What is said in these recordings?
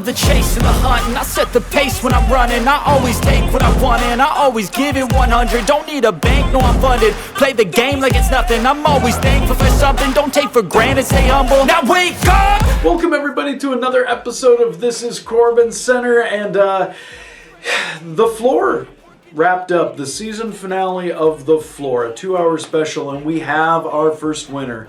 the chase and the hunt, and I set the pace when I'm running. I always take what I want and I always give it 100. Don't need a bank, no I'm funded. Play the game like it's nothing. I'm always thankful for something. Don't take for granted, stay humble. Now wake up! Welcome everybody to another episode of This is CorbinCenter, and The Floor wrapped up, the season finale of The Floor, a 2-hour special, and we have our first winner.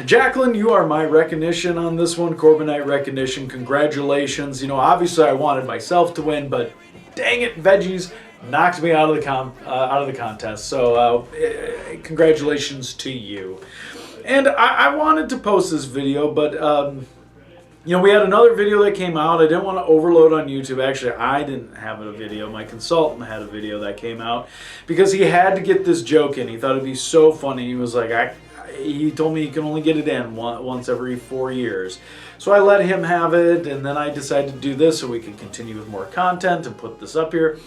Jacqueline, you are my recognition on this one, Corbinite recognition. Congratulations. You know, obviously I wanted myself to win, but dang it, Veggies knocked me out of the contest. So congratulations to you. And I wanted to post this video, but you know, we had another video that came out. I didn't want to overload on YouTube. Actually, I didn't have a video. My consultant had a video that came out because he had to get this joke in. He thought it'd be so funny. He was like, he told me he can only get it in once every 4 years. So I let him have it, and then I decided to do this so we can continue with more content and put this up here.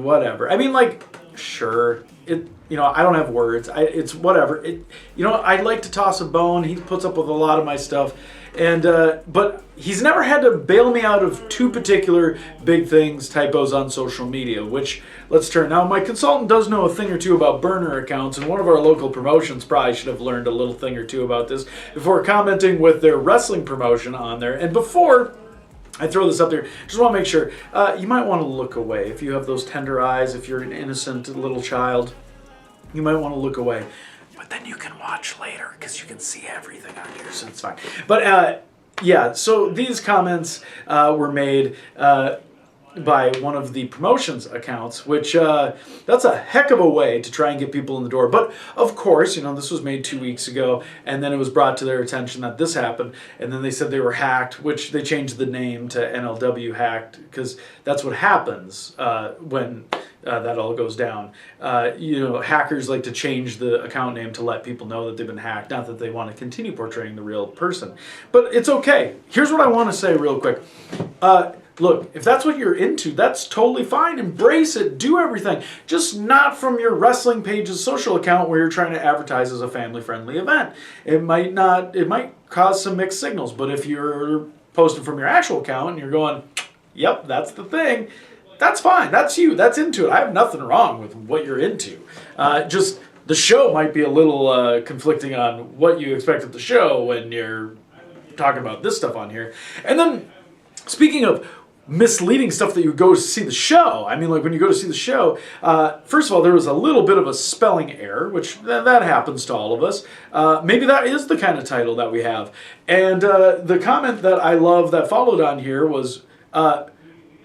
Whatever. I mean, like, sure. You know, I don't have words. It's whatever. You know, I'd like to toss a bone. He puts up with a lot of my stuff. And but he's never had to bail me out of two particular big things, typos on social media, which, let's turn. Now, my consultant does know a thing or two about burner accounts, and one of our local promotions probably should have learned a little thing or two about this before commenting with their wrestling promotion on there. And before I throw this up there, just want to make sure, you might want to look away. If you have those tender eyes, if you're an innocent little child, you might want to look away. But then you can watch later because you can see everything on here, so it's fine. But yeah, so these comments were made by one of the promotions accounts, which that's a heck of a way to try and get people in the door. But of course, you know, this was made 2 weeks ago, and then it was brought to their attention that this happened, and then they said they were hacked, which they changed the name to NLW hacked, because that's what happens when that all goes down. You know, hackers like to change the account name to let people know that they've been hacked, not that they want to continue portraying the real person. But it's okay. Here's what I want to say real quick. Look, if that's what you're into, that's totally fine. Embrace it. Do everything. Just not from your wrestling page's social account where you're trying to advertise as a family-friendly event. It might cause some mixed signals, but if you're posting from your actual account and you're going, yep, that's the thing, that's fine. That's you. That's into it. I have nothing wrong with what you're into. Just the show might be a little conflicting on what you expect of the show when you're talking about this stuff on here. And then, speaking of misleading stuff that you go to see the show, I mean, like when you go to see the show, first of all, there was a little bit of a spelling error, which that happens to all of us. Maybe that is the kind of title that we have. And the comment that I love that followed on here was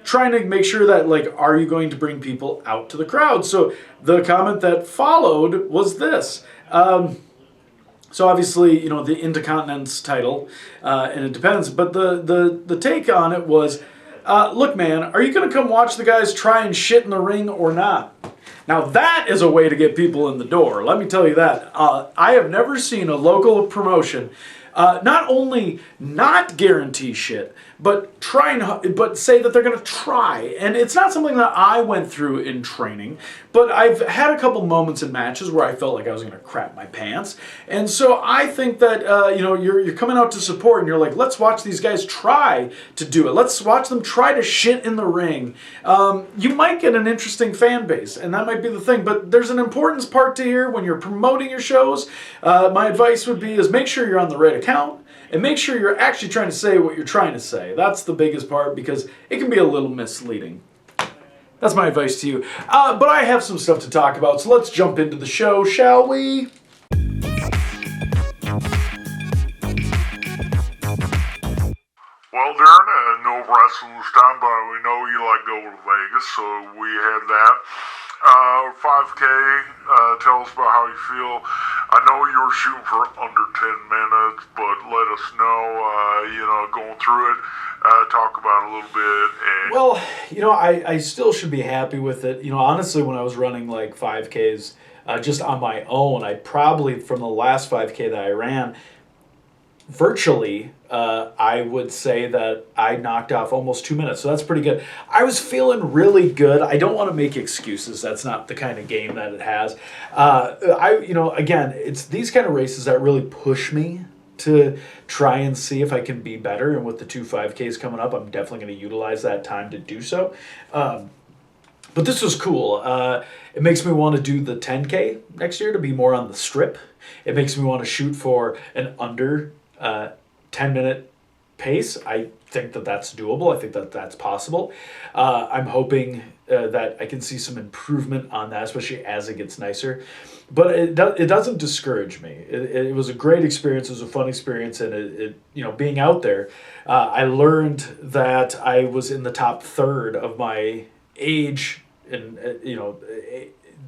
trying to make sure that, like, are you going to bring people out to the crowd? So the comment that followed was this. So obviously, you know, the Intercontinence title, and it depends, but the take on it was, look, man, are you going to come watch the guys try and shit in the ring or not? Now, that is a way to get people in the door. Let me tell you that. I have never seen a local promotion not only not guarantee shit, but but say that they're going to try. And it's not something that I went through in training, but I've had a couple moments in matches where I felt like I was going to crap my pants. And so I think that you know, you're coming out to support, and you're like, let's watch these guys try to do it. Let's watch them try to shit in the ring. You might get an interesting fan base, and that might be the thing. But there's an importance part to here when you're promoting your shows. My advice would be is make sure you're on the right account, and make sure you're actually trying to say what you're trying to say. That's the biggest part, because it can be a little misleading. That's my advice to you. But I have some stuff to talk about, so let's jump into the show, shall we? Well, Darin, no wrestling this time, but we know you like going to Vegas, so we had that. 5K, tell us about how you feel. I know you were shooting for under 10 minutes, but let us know, you know, going through it, talk about it a little bit. And well, you know, I still should be happy with it. You know, honestly, when I was running like 5Ks just on my own, I probably, from the last 5K that I ran, virtually, I would say that I knocked off almost 2 minutes. So that's pretty good. I was feeling really good. I don't want to make excuses. That's not the kind of game that it has. You know, again, it's these kind of races that really push me to try and see if I can be better. And with the 2 5Ks coming up, I'm definitely going to utilize that time to do so. But this was cool. It makes me want to do the 10K next year to be more on the strip. It makes me want to shoot for an under 10-minute pace. I think that that's doable. I think that that's possible. I'm hoping that I can see some improvement on that, especially as it gets nicer. But it doesn't discourage me. It was a great experience. It was a fun experience, and it being out there, I learned that I was in the top third of my age, and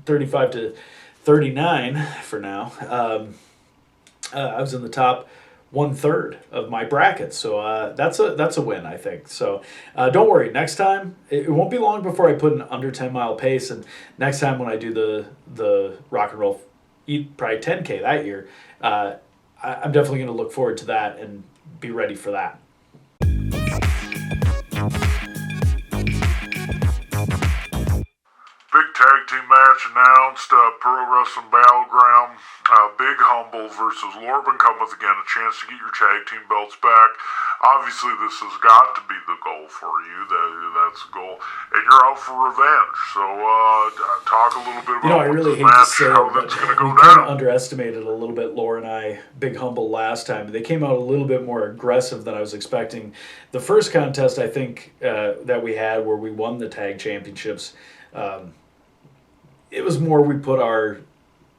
35 to 39 for now. I was in the top 1/3 of my bracket, so that's a win, I think. So don't worry, next time it won't be long before I put an under 10-mile pace, and next time when I do the rock and roll probably 10K that year, I'm definitely going to look forward to that and be ready for that. Big tag team match announced, Pro Wrestling Battleground. Big Humble versus Corbin cometh again, a chance to get your tag team belts back. Obviously, this has got to be the goal for you. That's the goal. And you're out for revenge. So, talk a little bit about I really hate match, to say how it, that's but going to go we kind of down. underestimated a little bit, Laura and I, Big Humble last time. They came out a little bit more aggressive than I was expecting. The first contest, I think, that we had where we won the tag championships, it was more we put our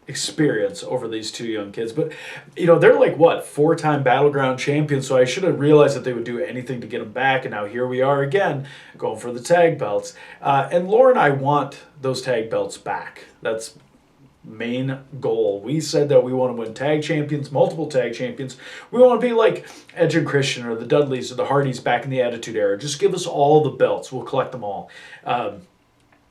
experience over these two young kids. But, they're like, 4-time Battleground champions, so I should have realized that they would do anything to get them back, and now here we are again, going for the tag belts. And Laura and I want those tag belts back. That's main goal. We said that we want to win tag champions, multiple tag champions. We want to be like Edge and Christian or the Dudleys or the Hardys back in the Attitude Era. Just give us all the belts. We'll collect them all.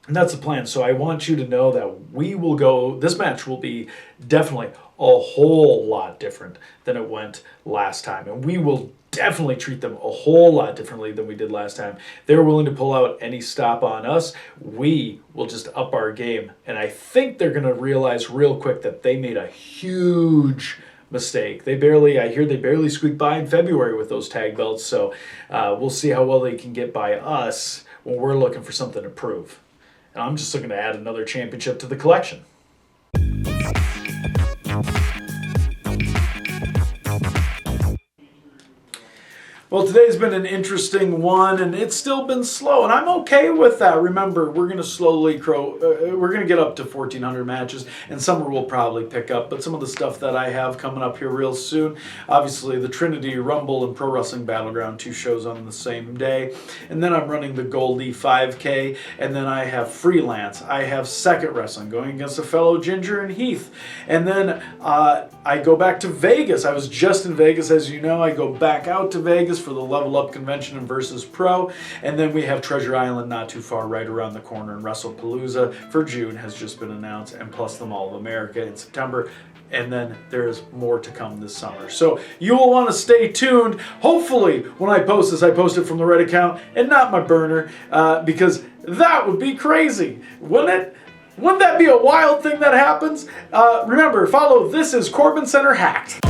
And that's the plan. So I want you to know that we will go, this match will be definitely a whole lot different than it went last time. And we will definitely treat them a whole lot differently than we did last time. They're willing to pull out any stop on us. We will just up our game. And I think they're going to realize real quick that they made a huge mistake. I hear they barely squeaked by in February with those tag belts. So we'll see how well they can get by us when we're looking for something to prove. And I'm just looking to add another championship to the collection. Well, today's been an interesting one, and it's still been slow, and I'm okay with that. Remember, we're going to slowly we're going to get up to 1,400 matches, and summer will probably pick up, but some of the stuff that I have coming up here real soon, obviously the Trinity Rumble and Pro Wrestling Battleground, 2 shows on the same day, and then I'm running the Goldie 5K, and then I have freelance. I have Second Wrestling going against a fellow Ginger and Heath, and then I go back to Vegas. I was just in Vegas, as you know. I go back out to Vegas for the Level Up Convention and Versus Pro, and then we have Treasure Island not too far right around the corner, and WrestlePalooza for June has just been announced, and plus the Mall of America in September, and then there's more to come this summer. So you will want to stay tuned. Hopefully when I post this, I post it from the right account and not my burner, because that would be crazy, wouldn't it? Wouldn't that be a wild thing that happens? Remember, follow This is CorbinCenter Hacked.